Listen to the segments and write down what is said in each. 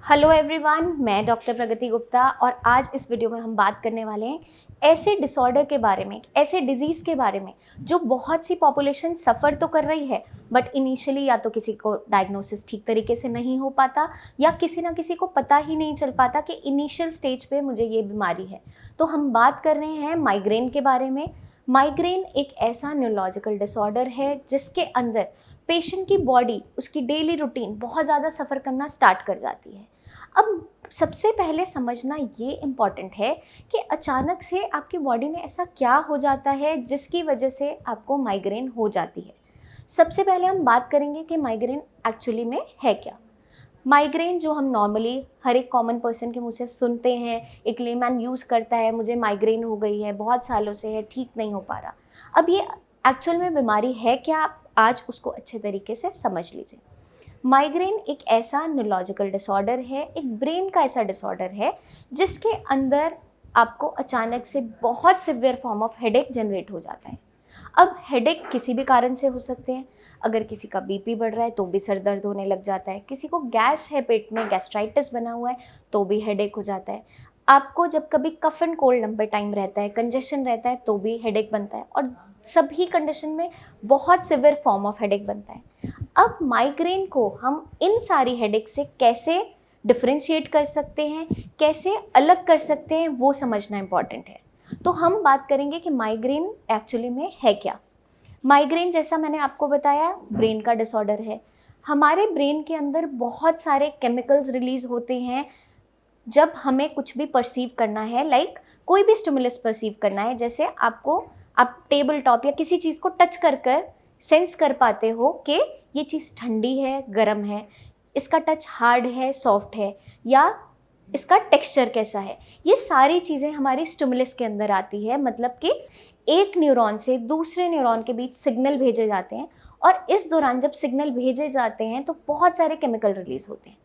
Hello everyone, मैं doctor प्रगति गुप्ता और आज इस वीडियो में हम बात करने वाले हैं ऐसे डिसऑर्डर के बारे में, ऐसे डिजीज़ के बारे में जो बहुत सी पॉपुलेशन सफ़र तो कर रही है बट इनिशियली या तो किसी को डायग्नोसिस ठीक तरीके से नहीं हो पाता या किसी ना किसी को पता ही नहीं चल पाता कि इनिशियल स्टेज पे मुझे ये बीमारी है। तो हम बात कर रहे हैं माइग्रेन के बारे में। माइग्रेन एक ऐसा न्यूरोलॉजिकल डिसऑर्डर है जिसके अंदर पेशेंट की बॉडी, उसकी डेली रूटीन बहुत ज़्यादा सफ़र करना स्टार्ट कर जाती है। अब सबसे पहले समझना ये इम्पॉर्टेंट है कि अचानक से आपकी बॉडी में ऐसा क्या हो जाता है जिसकी वजह से आपको माइग्रेन हो जाती है। सबसे पहले हम बात करेंगे कि माइग्रेन एक्चुअली में है क्या। माइग्रेन जो हम नॉर्मली हर एक कॉमन पर्सन के मुंह से सुनते हैं, एक लेमैन यूज़ करता है, मुझे माइग्रेन हो गई है, बहुत सालों से है, ठीक नहीं हो पा रहा। अब ये एक्चुअल में बीमारी है क्या, आप आज उसको अच्छे तरीके से समझ लीजिए। माइग्रेन एक ऐसा न्यूरोलॉजिकल डिसऑर्डर है, एक ब्रेन का ऐसा डिसऑर्डर है जिसके अंदर आपको अचानक से बहुत severe form of headache generate हो जाता है। अब हेडेक किसी भी कारण से हो सकते हैं। अगर किसी का बीपी बढ़ रहा है तो भी सर दर्द होने लग जाता है, किसी को गैस है, पेट में गैस्ट्राइटिस बना हुआ है तो भी हेडेक हो जाता है। आपको जब कभी कफ एंड कोल्ड लंबे टाइम रहता है, कंजेशन रहता है तो भी हेडेक बनता है और सभी कंडीशन में बहुत सिवियर फॉर्म ऑफ हेडेक बनता है। अब माइग्रेन को हम इन सारी हेडेक से कैसे डिफरेंशिएट कर सकते हैं, कैसे अलग कर सकते हैं, वो समझना इम्पॉर्टेंट है। तो हम बात करेंगे कि माइग्रेन एक्चुअली में है क्या। माइग्रेन, जैसा मैंने आपको बताया, ब्रेन का डिसऑर्डर है। हमारे ब्रेन के अंदर बहुत सारे केमिकल्स रिलीज होते हैं जब हमें कुछ भी परसीव करना है, लाइक कोई भी स्टिमुलस परसीव करना है। जैसे आप टेबल टॉप या किसी चीज़ को टच कर कर सेंस कर पाते हो कि ये चीज़ ठंडी है, गर्म है, इसका टच हार्ड है, सॉफ्ट है, या इसका टेक्सचर कैसा है। ये सारी चीज़ें हमारी स्टिमुलस के अंदर आती है। मतलब कि एक न्यूरॉन से दूसरे न्यूरॉन के बीच सिग्नल भेजे जाते हैं और इस दौरान जब सिग्नल भेजे जाते हैं तो बहुत सारे केमिकल रिलीज होते हैं।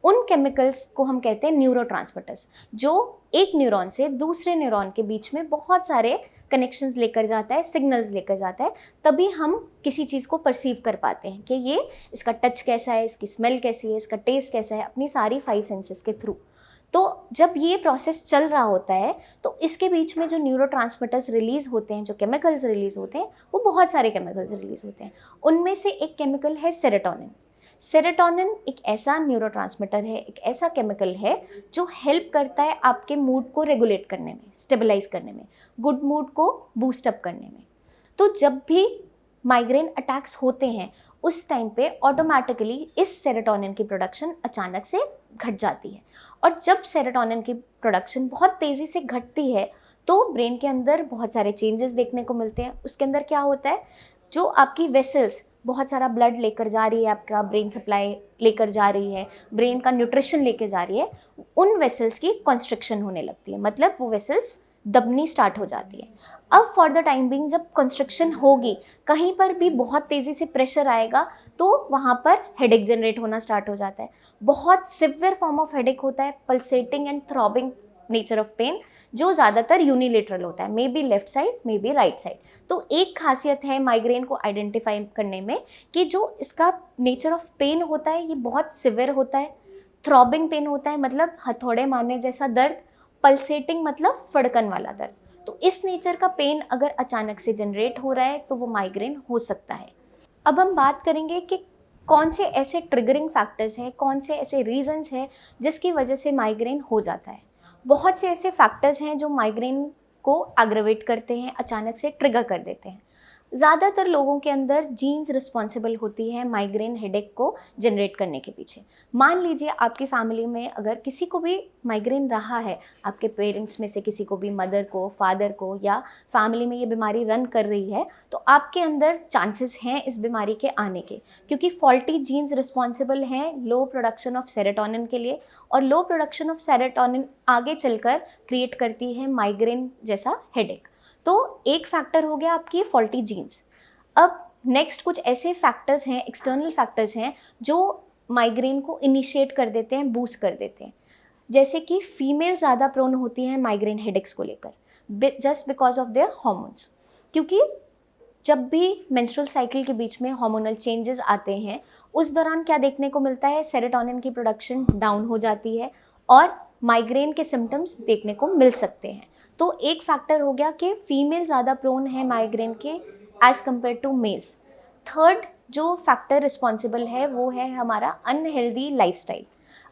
उन केमिकल्स को हम कहते हैं न्यूरोट्रांसमिटर्स, जो एक न्यूरॉन से दूसरे न्यूरॉन के बीच में बहुत सारे कनेक्शंस लेकर जाता है, सिग्नल्स लेकर जाता है। तभी हम किसी चीज़ को परसीव कर पाते हैं कि ये इसका टच कैसा है, इसकी स्मेल कैसी है, इसका टेस्ट कैसा है, अपनी सारी 5 सेंसेस के थ्रू। तो जब ये प्रोसेस चल रहा होता है तो इसके बीच में जो न्यूरोट्रांसमिटर्स रिलीज होते हैं, जो केमिकल्स रिलीज होते हैं, वो बहुत सारे केमिकल्स रिलीज होते हैं। उनमें से एक केमिकल है सेरोटोनिन। सेरोटोनिन एक ऐसा न्यूरोट्रांसमिटर है, एक ऐसा केमिकल है जो हेल्प करता है आपके मूड को रेगुलेट करने में, स्टेबलाइज करने में, गुड मूड को बूस्ट अप करने में। तो जब भी माइग्रेन अटैक्स होते हैं उस टाइम पे ऑटोमेटिकली इस सेरोटोनिन की प्रोडक्शन अचानक से घट जाती है। और जब सेरोटोनिन की प्रोडक्शन बहुत तेज़ी से घटती है तो ब्रेन के अंदर बहुत सारे चेंजेस देखने को मिलते हैं। उसके अंदर क्या होता है, जो आपकी वेसल्स बहुत सारा ब्लड लेकर जा रही है, आपका ब्रेन सप्लाई लेकर जा रही है, ब्रेन का न्यूट्रिशन लेकर जा रही है, उन वेसल्स की कंस्ट्रक्शन होने लगती है। मतलब वो वेसल्स दबनी स्टार्ट हो जाती है। अब फॉर द टाइम बिंग जब कंस्ट्रक्शन होगी, कहीं पर भी बहुत तेज़ी से प्रेशर आएगा तो वहाँ पर हेडेक जनरेट होना स्टार्ट हो जाता है। बहुत सिवियर फॉर्म ऑफ हेडेक होता है, pulsating and throbbing nature of pain, जो ज़्यादातर यूनिलेटरल होता है, maybe left side, maybe right side. तो एक खासियत है माइग्रेन को आइडेंटिफाई करने में कि जो इसका नेचर ऑफ पेन होता है ये बहुत सिवियर होता है। थ्रॉबिंग पेन होता है, मतलब हथौड़े मारने जैसा दर्द। पल्सेटिंग मतलब फड़कन वाला दर्द। तो इस नेचर का पेन अगर अचानक से जनरेट हो रहा है तो वो माइग्रेन हो सकता है। अब हम बात करेंगे कि कौन से ऐसे ट्रिगरिंग फैक्टर्स हैं, कौन से ऐसे रीजंस हैं जिसकी वजह से माइग्रेन हो जाता है। बहुत से ऐसे फैक्टर्स हैं जो माइग्रेन को एग्रवेट करते हैं, अचानक से ट्रिगर कर देते हैं। ज़्यादातर लोगों के अंदर जीन्स रिस्पॉन्सिबल होती है माइग्रेन हेडेक को जनरेट करने के पीछे। मान लीजिए आपकी फैमिली में अगर किसी को भी माइग्रेन रहा है, आपके पेरेंट्स में से किसी को भी, मदर को, फादर को, या फैमिली में ये बीमारी रन कर रही है, तो आपके अंदर चांसेस हैं इस बीमारी के आने के, क्योंकि फॉल्टी जीन्स रिस्पॉन्सिबल हैं लो प्रोडक्शन ऑफ सेरोटोनिन के लिए, और लो प्रोडक्शन ऑफ सेरोटोनिन आगे चलकर क्रिएट करती है माइग्रेन जैसा हेडेक। तो एक फैक्टर हो गया आपकी फॉल्टी जीन्स। अब नेक्स्ट कुछ ऐसे फैक्टर्स हैं, एक्सटर्नल फैक्टर्स हैं, जो माइग्रेन को इनिशिएट कर देते हैं, बूस्ट कर देते हैं। जैसे कि फीमेल ज़्यादा प्रोन होती हैं माइग्रेन हेडेक्स को लेकर, just because of their hormones. क्योंकि जब भी मेंस्ट्रुअल साइकिल के बीच में हार्मोनल चेंजेस आते हैं, उस दौरान क्या देखने को मिलता है, सेरोटोनिन की प्रोडक्शन डाउन हो जाती है और माइग्रेन के सिम्टम्स देखने को मिल सकते हैं। तो एक फैक्टर हो गया कि फीमेल ज़्यादा प्रोन है माइग्रेन के as compare to males. Third जो फैक्टर रिस्पॉन्सिबल है वो है हमारा अनहेल्दी लाइफस्टाइल।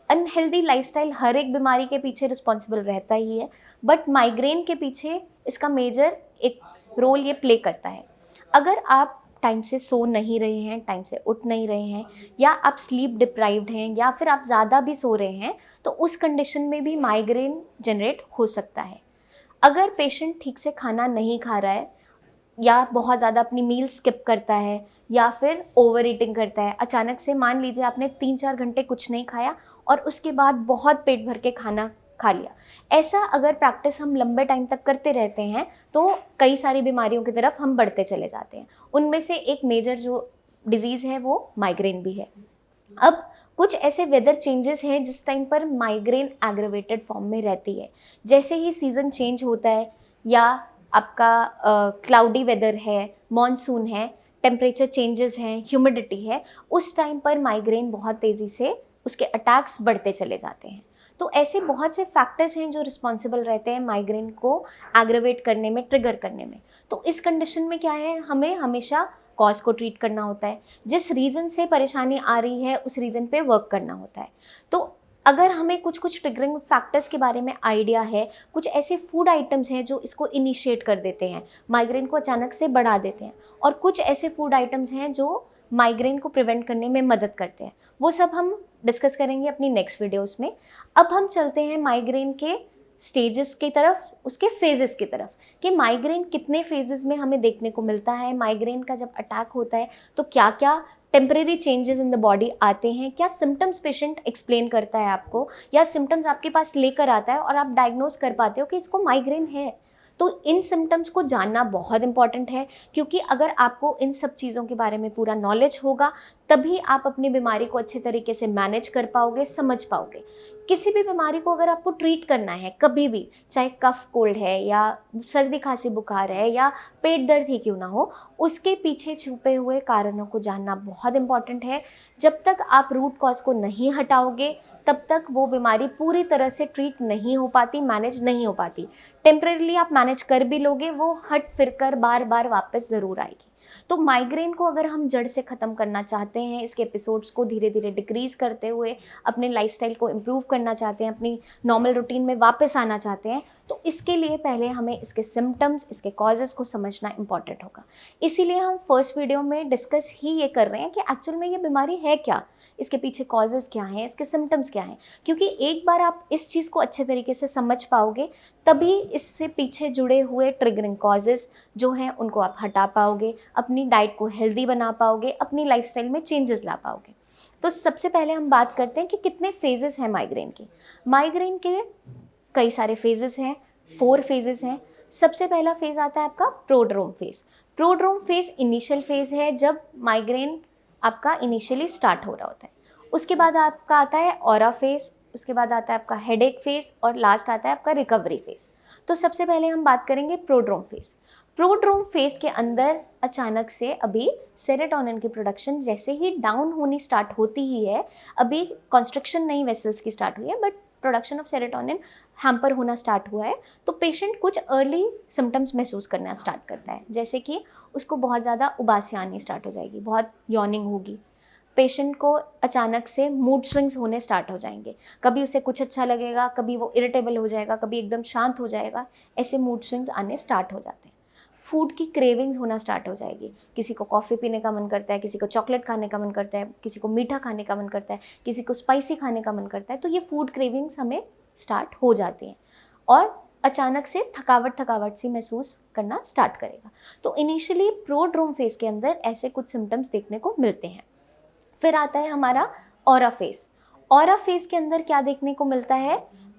अनहेल्दी लाइफस्टाइल हर एक बीमारी के पीछे रिस्पॉन्सिबल रहता ही है, बट माइग्रेन के पीछे इसका मेजर एक रोल ये प्ले करता है। अगर आप टाइम से सो नहीं रहे हैं, टाइम से उठ नहीं रहे हैं, या आप स्लीप डिप्राइव्ड हैं, या फिर आप ज़्यादा भी सो रहे हैं, तो उस कंडीशन में भी माइग्रेन जनरेट हो सकता है। अगर पेशेंट ठीक से खाना नहीं खा रहा है, या बहुत ज़्यादा अपनी मील स्किप करता है, या फिर ओवर ईटिंग करता है, अचानक से मान लीजिए आपने 3-4 घंटे कुछ नहीं खाया और उसके बाद बहुत पेट भर के खाना खा लिया, ऐसा अगर प्रैक्टिस हम लंबे टाइम तक करते रहते हैं तो कई सारी बीमारियों की तरफ हम बढ़ते चले जाते हैं। उनमें से एक मेजर जो डिजीज़ है वो माइग्रेन भी है। अब कुछ ऐसे वेदर चेंजेस हैं जिस टाइम पर माइग्रेन एग्रेवेटेड फॉर्म में रहती है। जैसे ही सीज़न चेंज होता है, या आपका क्लाउडी वेदर है, मॉनसून है, टेम्परेचर चेंजेस हैं, ह्यूमिडिटी है, उस टाइम पर माइग्रेन बहुत तेज़ी से उसके अटैक्स बढ़ते चले जाते हैं। तो ऐसे बहुत से फैक्टर्स हैं जो रिस्पॉन्सिबल रहते हैं माइग्रेन को एग्रेवेट करने में, ट्रिगर करने में। तो इस कंडीशन में क्या है, हमें हमेशा कॉज को ट्रीट करना होता है, जिस रीज़न से परेशानी आ रही है उस रीज़न पे वर्क करना होता है। तो अगर हमें कुछ ट्रिगरिंग फैक्टर्स के बारे में आइडिया है, कुछ ऐसे फूड आइटम्स हैं जो इसको इनिशिएट कर देते हैं, माइग्रेन को अचानक से बढ़ा देते हैं, और कुछ ऐसे फूड आइटम्स हैं जो माइग्रेन को प्रिवेंट करने में मदद करते हैं, वो सब हम डिस्कस करेंगे अपनी नेक्स्ट वीडियोस में। अब हम चलते हैं माइग्रेन के स्टेजेस की तरफ, उसके फेजेस की तरफ, कि माइग्रेन कितने फेजेस में हमें देखने को मिलता है, माइग्रेन का जब अटैक होता है तो क्या क्या temporary changes in the body आते हैं, क्या सिम्टम्स पेशेंट एक्सप्लेन करता है आपको, या सिम्टम्स आपके पास लेकर आता है और आप डायग्नोज कर पाते हो कि इसको माइग्रेन है। तो इन सिम्टम्स को जानना बहुत इंपॉर्टेंट है, क्योंकि अगर आपको इन सब चीज़ों के बारे में पूरा नॉलेज होगा तभी आप अपनी बीमारी को अच्छे तरीके से मैनेज कर पाओगे, समझ पाओगे। किसी भी बीमारी को अगर आपको ट्रीट करना है कभी भी, चाहे कफ कोल्ड है या सर्दी खांसी बुखार है या पेट दर्द ही क्यों ना हो, उसके पीछे छुपे हुए कारणों को जानना बहुत इंपॉर्टेंट है। जब तक आप रूट कॉज को नहीं हटाओगे तब तक वो बीमारी पूरी तरह से ट्रीट नहीं हो पाती, मैनेज नहीं हो पाती। टेम्परेरीली आप मैनेज कर भी लोगे, वो हट फिर कर बार बार वापस ज़रूर आएगी। तो माइग्रेन को अगर हम जड़ से ख़त्म करना चाहते हैं, इसके एपिसोड्स को धीरे धीरे डिक्रीज़ करते हुए अपने लाइफस्टाइल को इम्प्रूव करना चाहते हैं, अपनी नॉर्मल रूटीन में वापस आना चाहते हैं, तो इसके लिए पहले हमें इसके सिम्टम्स, इसके कॉजेज़ को समझना इंपॉर्टेंट होगा। इसीलिए हम फर्स्ट वीडियो में डिस्कस ही ये कर रहे हैं कि एक्चुअल में ये बीमारी है क्या, इसके पीछे कॉजेज़ क्या हैं, इसके सिम्टम्स क्या हैं। क्योंकि एक बार आप इस चीज़ को अच्छे तरीके से समझ पाओगे तभी इससे पीछे जुड़े हुए ट्रिगरिंग कॉजेज़ जो हैं उनको आप हटा पाओगे, अपनी डाइट को हेल्दी बना पाओगे, अपनी लाइफस्टाइल में चेंजेस ला पाओगे। तो सबसे पहले हम बात करते हैं कि कितने फेजेस हैं माइग्रेन के। माइग्रेन के कई सारे फेजेस हैं, 4 फेजेस हैं। सबसे पहला फेज़ आता है आपका prodrome phase. Prodrome phase initial phase है जब माइग्रेन आपका इनिशियली स्टार्ट हो रहा होता है। उसके बाद आपका आता है ऑरा फेज़, उसके बाद आता है आपका हेडेक फेज़, और लास्ट आता है आपका रिकवरी फेज़। तो सबसे पहले हम बात करेंगे प्रोड्रोम फेज़। प्रोड्रोम फेज़ के अंदर अचानक से अभी सेरोटोनिन की प्रोडक्शन जैसे ही डाउन होनी स्टार्ट होती ही है, अभी कंस्ट्रक्शन नई वेसल्स की स्टार्ट हुई है but production of serotonin hamper होना स्टार्ट हुआ है, तो पेशेंट कुछ अर्ली सिम्टम्स महसूस करना स्टार्ट करता है। जैसे कि उसको बहुत ज़्यादा उबासी आनी स्टार्ट हो जाएगी, बहुत यॉर्निंग होगी, पेशेंट को अचानक से मूड स्विंग्स होने स्टार्ट हो जाएंगे, कभी उसे कुछ अच्छा लगेगा, कभी वो इरिटेबल हो जाएगा, कभी एकदम शांत हो जाएगा, ऐसे मूड स्विंग्स आने स्टार्ट हो जाते हैं। फूड की क्रेविंग्स होना स्टार्ट हो जाएगी, किसी को कॉफ़ी पीने का मन करता है, किसी को चॉकलेट खाने का मन करता है, किसी को मीठा खाने का मन करता है, किसी को स्पाइसी खाने का मन करता है। तो ये फूड क्रेविंग्स हमें स्टार्ट हो जाती हैं और अचानक से थकावट सी महसूस करना स्टार्ट करेगा। तो इनिशियली प्रोड्रोम फेज़ के अंदर ऐसे कुछ सिम्टम्स देखने को मिलते हैं। फिर आता है हमारा ऑरा फेज़। ऑरा फेज़ के अंदर क्या देखने को मिलता है,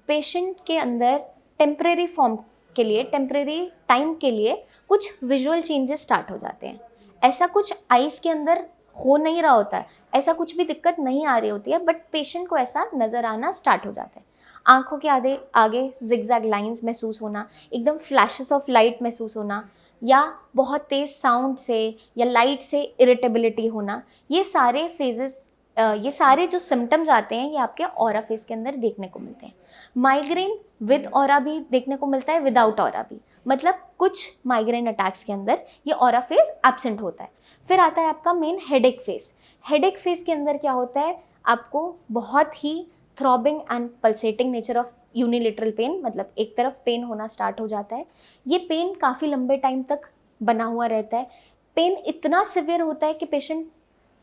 पेशेंट के अंदर टेम्परेरी फॉर्म के लिए, टेम्परेरी टाइम के लिए कुछ विजुअल चेंजेस स्टार्ट हो जाते हैं। ऐसा कुछ आइज़ के अंदर हो नहीं रहा होता है, ऐसा कुछ भी दिक्कत नहीं आ रही होती है, बट पेशेंट को ऐसा नज़र आना स्टार्ट हो जाता है। आँखों के आगे जिगजैग लाइंस महसूस होना, एकदम फ्लैशेस ऑफ लाइट महसूस होना, या बहुत तेज़ साउंड से या लाइट से इरिटेबिलिटी होना, ये सारे फेजेस, ये सारे जो सिम्टम्स आते हैं ये आपके ऑरा फेज के अंदर देखने को मिलते हैं। माइग्रेन विद ऑरा भी देखने को मिलता है, विदाउट ऑरा भी, मतलब कुछ माइग्रेन अटैक्स के अंदर ये ऑरा फेज एब्सेंट होता है। फिर आता है आपका main headache phase. Headache phase के अंदर क्या होता है, आपको बहुत ही throbbing and pulsating nature of unilateral pain, मतलब एक तरफ पेन होना स्टार्ट हो जाता है। ये पेन काफ़ी लंबे टाइम तक बना हुआ रहता है। पेन इतना सिवियर होता है कि पेशेंट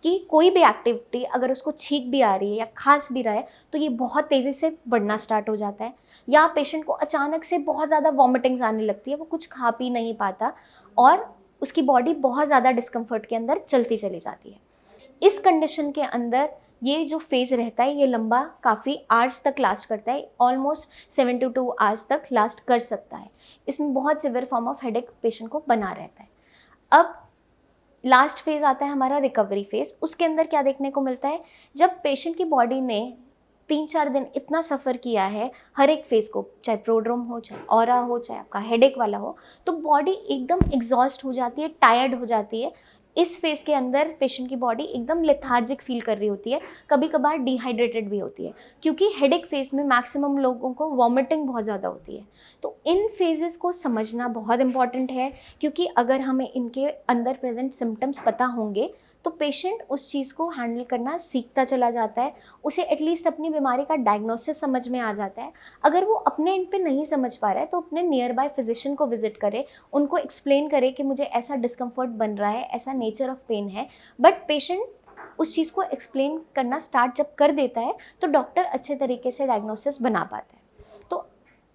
की कोई भी एक्टिविटी अगर उसको छींक भी आ रही है या खांस भी रहा है तो ये बहुत तेज़ी से बढ़ना स्टार्ट हो जाता है, या पेशेंट को अचानक से बहुत ज़्यादा वॉमिटिंग्स आने लगती है, वो कुछ खा पी नहीं पाता और उसकी बॉडी बहुत ज़्यादा डिस्कम्फर्ट के अंदर चलती चली जाती है। इस कंडीशन के अंदर ये जो फेज़ रहता है ये लंबा काफ़ी आवर्स तक लास्ट करता है, ऑलमोस्ट 7 to 2 आवर्स तक लास्ट कर सकता है। इसमें बहुत severe form of headache patient को बना रहता है। अब लास्ट फेज़ आता है हमारा रिकवरी फेज़। उसके अंदर क्या देखने को मिलता है, जब पेशेंट की बॉडी ने 3-4 दिन इतना सफ़र किया है हर एक फेज़ को, चाहे प्रोड्रोम हो, चाहे ऑरा हो, चाहे आपका हेडेक वाला हो, तो बॉडी एकदम एग्जॉस्ट हो जाती है, टायर्ड हो जाती है। इस फेज़ के अंदर पेशेंट की बॉडी एकदम लेथार्जिक फील कर रही होती है, कभी कभार डिहाइड्रेटेड भी होती है, क्योंकि हेडेक फेज़ में मैक्सिमम लोगों को वॉमिटिंग बहुत ज़्यादा होती है। तो इन फेजेस को समझना बहुत इंपॉर्टेंट है, क्योंकि अगर हमें इनके अंदर प्रेजेंट सिम्टम्स पता होंगे तो पेशेंट उस चीज़ को हैंडल करना सीखता चला जाता है, उसे एटलीस्ट अपनी बीमारी का डायग्नोसिस समझ में आ जाता है। अगर वो अपने एंड पे नहीं समझ पा रहा है तो अपने नियर बाय फिजिशियन को विजिट करे, उनको एक्सप्लेन करे कि मुझे ऐसा डिस्कम्फर्ट बन रहा है, ऐसा नेचर ऑफ पेन है। बट पेशेंट उस चीज़ को एक्सप्लेन करना स्टार्ट जब कर देता है तो डॉक्टर अच्छे तरीके से डायग्नोसिस बना पाता है। तो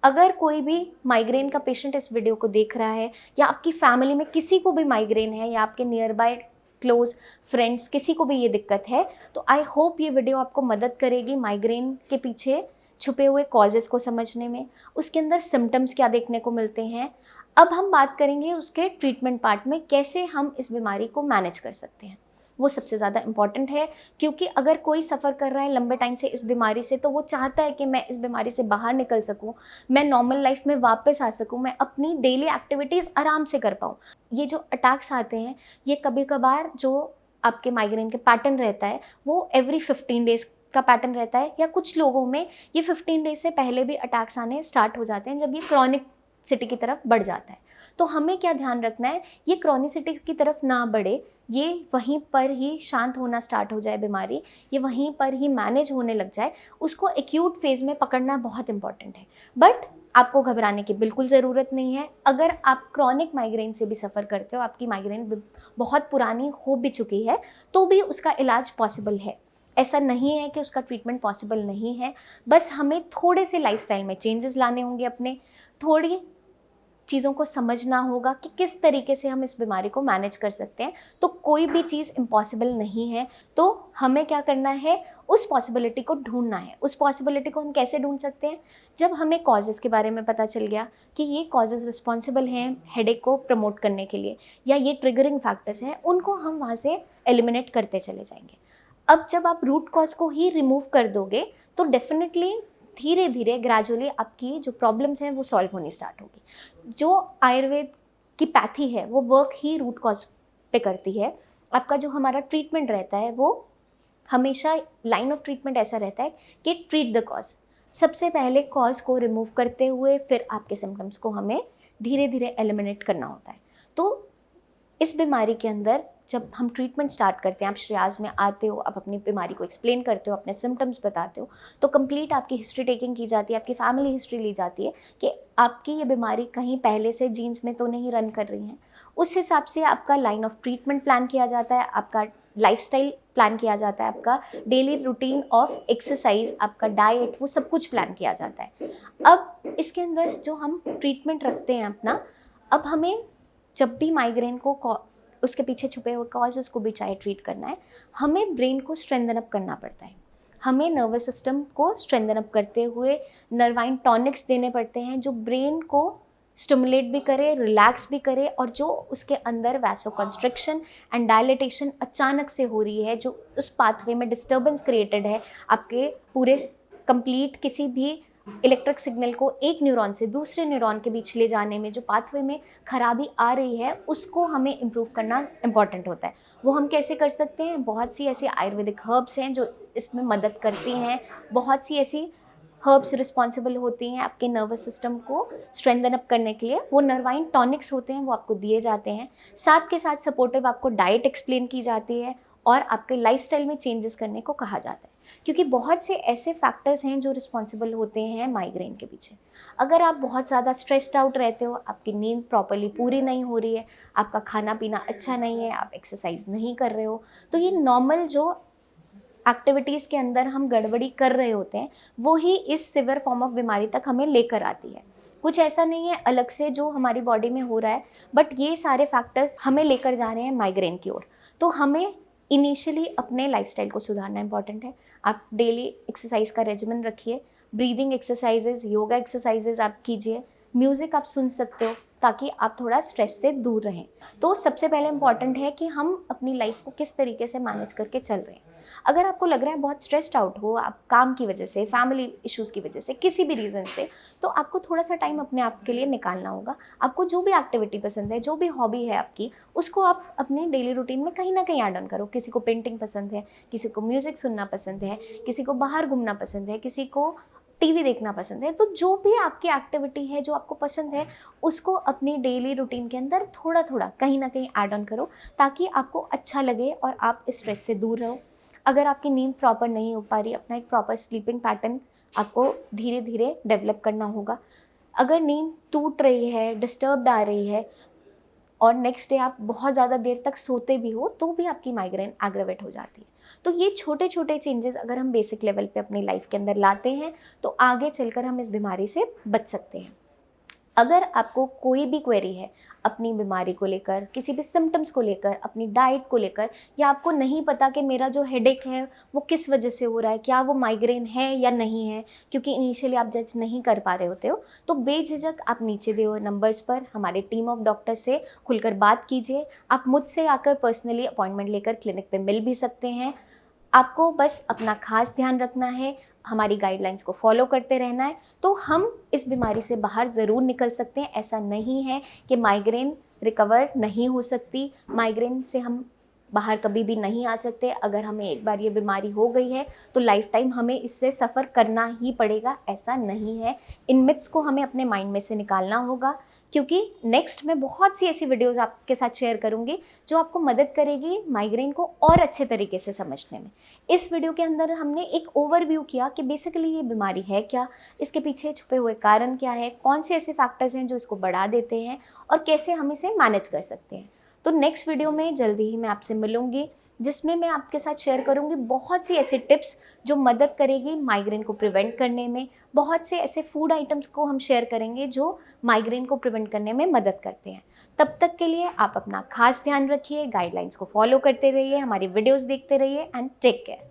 अगर कोई भी माइग्रेन का पेशेंट इस वीडियो को देख रहा है, या आपकी फैमिली में किसी को भी माइग्रेन है, या आपके नियर बाय क्लोज फ्रेंड्स किसी को भी ये दिक्कत है, तो आई होप ये वीडियो आपको मदद करेगी माइग्रेन के पीछे छुपे हुए कॉजेज़ को समझने में, उसके अंदर सिम्टम्स क्या देखने को मिलते हैं। अब हम बात करेंगे उसके ट्रीटमेंट पार्ट में, कैसे हम इस बीमारी को मैनेज कर सकते हैं। वो सबसे ज़्यादा इम्पॉर्टेंट है, क्योंकि अगर कोई सफ़र कर रहा है लंबे टाइम से इस बीमारी से, तो वो चाहता है कि मैं इस बीमारी से बाहर निकल सकूं, मैं नॉर्मल लाइफ में वापस आ सकूं, मैं अपनी डेली एक्टिविटीज़ आराम से कर पाऊं। ये जो अटैक्स आते हैं, ये कभी कभार जो आपके माइग्रेन के पैटर्न रहता है वो एवरी 15 डेज़ का पैटर्न रहता है, या कुछ लोगों में ये 15 डेज से पहले भी अटैक्स आने स्टार्ट हो जाते हैं जब ये क्रॉनिक सिटी की तरफ बढ़ जाता है। तो हमें क्या ध्यान रखना है, ये क्रॉनिसिटी की तरफ ना बढ़े, ये वहीं पर ही शांत होना स्टार्ट हो जाए बीमारी, ये वहीं पर ही मैनेज होने लग जाए, उसको एक्यूट फेज़ में पकड़ना बहुत इंपॉर्टेंट है। बट आपको घबराने की बिल्कुल ज़रूरत नहीं है। अगर आप क्रॉनिक माइग्रेन से भी सफ़र करते हो, आपकी माइग्रेन बहुत पुरानी हो भी चुकी है, तो भी उसका इलाज पॉसिबल है। ऐसा नहीं है कि उसका ट्रीटमेंट पॉसिबल नहीं है, बस हमें थोड़े से लाइफस्टाइल में चेंजेस लाने होंगे, अपने थोड़ी चीज़ों को समझना होगा कि किस तरीके से हम इस बीमारी को मैनेज कर सकते हैं। तो कोई भी चीज़ इम्पॉसिबल नहीं है, तो हमें क्या करना है, उस पॉसिबिलिटी को ढूंढना है। उस पॉसिबिलिटी को हम कैसे ढूंढ सकते हैं, जब हमें कॉजेज़ के बारे में पता चल गया कि ये कॉजेज़ रिस्पॉन्सिबल हैं हेडेक को प्रमोट करने के लिए, या ये ट्रिगरिंग फैक्टर्स हैं, उनको हम वहाँ से एलिमिनेट करते चले जाएंगे। अब जब आप रूट कॉज को ही रिमूव कर दोगे तो डेफिनेटली धीरे धीरे ग्रेजुअली आपकी जो प्रॉब्लम्स हैं वो सॉल्व होनी स्टार्ट होगी। जो आयुर्वेद की पैथी है वो वर्क ही रूट कॉज पे करती है। आपका जो हमारा ट्रीटमेंट रहता है वो हमेशा लाइन ऑफ ट्रीटमेंट ऐसा रहता है कि ट्रीट द कॉज, सबसे पहले कॉज को रिमूव करते हुए फिर आपके सिम्टम्स को हमें धीरे धीरे एलिमिनेट करना होता है। तो इस बीमारी के अंदर जब हम ट्रीटमेंट स्टार्ट करते हैं, आप श्रेयाज में आते हो, आप अपनी बीमारी को एक्सप्लेन करते हो, अपने सिम्टम्स बताते हो, तो कंप्लीट आपकी हिस्ट्री टेकिंग की जाती है, आपकी फैमिली हिस्ट्री ली जाती है कि आपकी ये बीमारी कहीं पहले से जीन्स में तो नहीं रन कर रही हैं। उस हिसाब से आपका लाइन ऑफ ट्रीटमेंट प्लान किया जाता है, आपका लाइफस्टाइल प्लान किया जाता है, आपका डेली रूटीन ऑफ एक्सरसाइज, आपका डाइट, वो सब कुछ प्लान किया जाता है। अब इसके अंदर जो हम ट्रीटमेंट रखते हैं अपना, अब हमें जब भी माइग्रेन को उसके पीछे छुपे हुए कॉजेज़ को भी चाहे ट्रीट करना है, हमें ब्रेन को स्ट्रेंथन अप करना पड़ता है। हमें नर्वस सिस्टम को स्ट्रेंथन अप करते हुए नर्वाइन टॉनिक्स देने पड़ते हैं जो ब्रेन को स्टिमुलेट भी करे, रिलैक्स भी करे, और जो उसके अंदर वैसोकंस्ट्रिक्शन एंड डायलिटेशन अचानक से हो रही है, जो उस पाथवे में डिस्टर्बेंस क्रिएटेड है, आपके पूरे कंप्लीट किसी भी इलेक्ट्रिक सिग्नल को एक न्यूरॉन से दूसरे न्यूरॉन के बीच ले जाने में जो पाथवे में खराबी आ रही है उसको हमें इम्प्रूव करना इम्पॉर्टेंट होता है। वो हम कैसे कर सकते हैं? बहुत सी ऐसी आयुर्वेदिक हर्ब्स हैं जो इसमें मदद करती हैं। बहुत सी ऐसी हर्ब्स रिस्पॉन्सिबल होती हैं आपके नर्वस सिस्टम को स्ट्रेंथन अप करने के लिए। वो नर्वाइन टॉनिक्स होते हैं, वो आपको दिए जाते हैं। साथ के साथ सपोर्टिव आपको डाइट एक्सप्लेन की जाती है और आपके लाइफस्टाइल में चेंजेस करने को कहा जाता है, क्योंकि बहुत से ऐसे फैक्टर्स हैं जो रिस्पॉन्सिबल होते हैं माइग्रेन के पीछे। अगर आप बहुत ज़्यादा स्ट्रेस्ड आउट रहते हो, आपकी नींद प्रॉपर्ली पूरी नहीं हो रही है, आपका खाना पीना अच्छा नहीं है, आप एक्सरसाइज नहीं कर रहे हो, तो ये नॉर्मल जो एक्टिविटीज़ के अंदर हम गड़बड़ी कर रहे होते हैं वो ही इस सिवियर फॉर्म ऑफ बीमारी तक हमें लेकर आती है। कुछ ऐसा नहीं है अलग से जो हमारी बॉडी में हो रहा है, बट ये सारे फैक्टर्स हमें लेकर जा रहे हैं माइग्रेन की ओर। तो हमें इनिशियली अपने लाइफस्टाइल को सुधारना इंपॉर्टेंट है। आप डेली एक्सरसाइज का रेजिमेंट रखिए, ब्रीदिंग एक्सरसाइजेज, योगा एक्सरसाइजेज आप कीजिए, म्यूज़िक आप सुन सकते हो ताकि आप थोड़ा स्ट्रेस से दूर रहें। तो सबसे पहले इम्पॉर्टेंट है कि हम अपनी लाइफ को किस तरीके से मैनेज करके चल रहे हैं। अगर आपको लग रहा है बहुत स्ट्रेस्ड आउट हो आप काम की वजह से, फैमिली इश्यूज़ की वजह से, किसी भी रीज़न से, तो आपको थोड़ा सा टाइम अपने आप के लिए निकालना होगा। आपको जो भी एक्टिविटी पसंद है, जो भी हॉबी है आपकी, उसको आप अपने डेली रूटीन में कहीं ना कहीं ऐड ऑन करो। किसी को पेंटिंग पसंद है, किसी को म्यूज़िक सुनना पसंद है, किसी को बाहर घूमना पसंद है, किसी को टीवी देखना पसंद है। तो जो भी आपकी एक्टिविटी है जो आपको पसंद है उसको अपनी डेली रूटीन के अंदर थोड़ा थोड़ा कहीं ना कहीं ऐड ऑन करो ताकि आपको अच्छा लगे और आप इस स्ट्रेस से दूर रहो। अगर आपकी नींद प्रॉपर नहीं हो पा रही, अपना एक प्रॉपर स्लीपिंग पैटर्न आपको धीरे धीरे डेवलप करना होगा। अगर नींद टूट रही है, डिस्टर्ब्ड आ रही है और नेक्स्ट डे आप बहुत ज़्यादा देर तक सोते भी हो तो भी आपकी माइग्रेन एग्रेवेट हो जाती है। तो ये छोटे छोटे चेंजेस अगर हम बेसिक लेवल पे अपनी लाइफ के अंदर लाते हैं तो आगे चलकर हम इस बीमारी से बच सकते हैं। अगर आपको कोई भी क्वेरी है अपनी बीमारी को लेकर, किसी भी सिम्टम्स को लेकर, अपनी डाइट को लेकर, या आपको नहीं पता कि मेरा जो हेडेक है वो किस वजह से हो रहा है, क्या वो माइग्रेन है या नहीं है, क्योंकि इनिशियली आप जज नहीं कर पा रहे होते हो, तो बेझिझक आप नीचे दिए हुए नंबर्स पर हमारे टीम ऑफ डॉक्टर से खुलकर बात कीजिए। आप मुझसे आकर पर्सनली अपॉइंटमेंट लेकर क्लिनिक पे मिल भी सकते हैं। आपको बस अपना खास ध्यान रखना है, हमारी गाइडलाइंस को फॉलो करते रहना है, तो हम इस बीमारी से बाहर ज़रूर निकल सकते हैं। ऐसा नहीं है कि माइग्रेन रिकवर नहीं हो सकती, माइग्रेन से हम बाहर कभी भी नहीं आ सकते। अगर हमें एक बार ये बीमारी हो गई है तो लाइफ टाइम हमें इससे सफ़र करना ही पड़ेगा, ऐसा नहीं है। इन मिथ्स को हमें अपने माइंड में से निकालना होगा, क्योंकि नेक्स्ट मैं बहुत सी ऐसी वीडियोस आपके साथ शेयर करूंगी जो आपको मदद करेगी माइग्रेन को और अच्छे तरीके से समझने में। इस वीडियो के अंदर हमने एक ओवरव्यू किया कि बेसिकली ये बीमारी है क्या, इसके पीछे छुपे हुए कारण क्या है, कौन से ऐसे फैक्टर्स हैं जो इसको बढ़ा देते हैं और कैसे हम इसे मैनेज कर सकते हैं। तो नेक्स्ट वीडियो में जल्दी ही मैं आपसे मिलूंगी जिसमें मैं आपके साथ शेयर करूंगी बहुत सी ऐसे टिप्स जो मदद करेगी माइग्रेन को प्रिवेंट करने में। बहुत से ऐसे फूड आइटम्स को हम शेयर करेंगे जो माइग्रेन को प्रिवेंट करने में मदद करते हैं। तब तक के लिए आप अपना खास ध्यान रखिए, गाइडलाइंस को फॉलो करते रहिए, हमारी वीडियोस देखते रहिए एंड टेक केयर।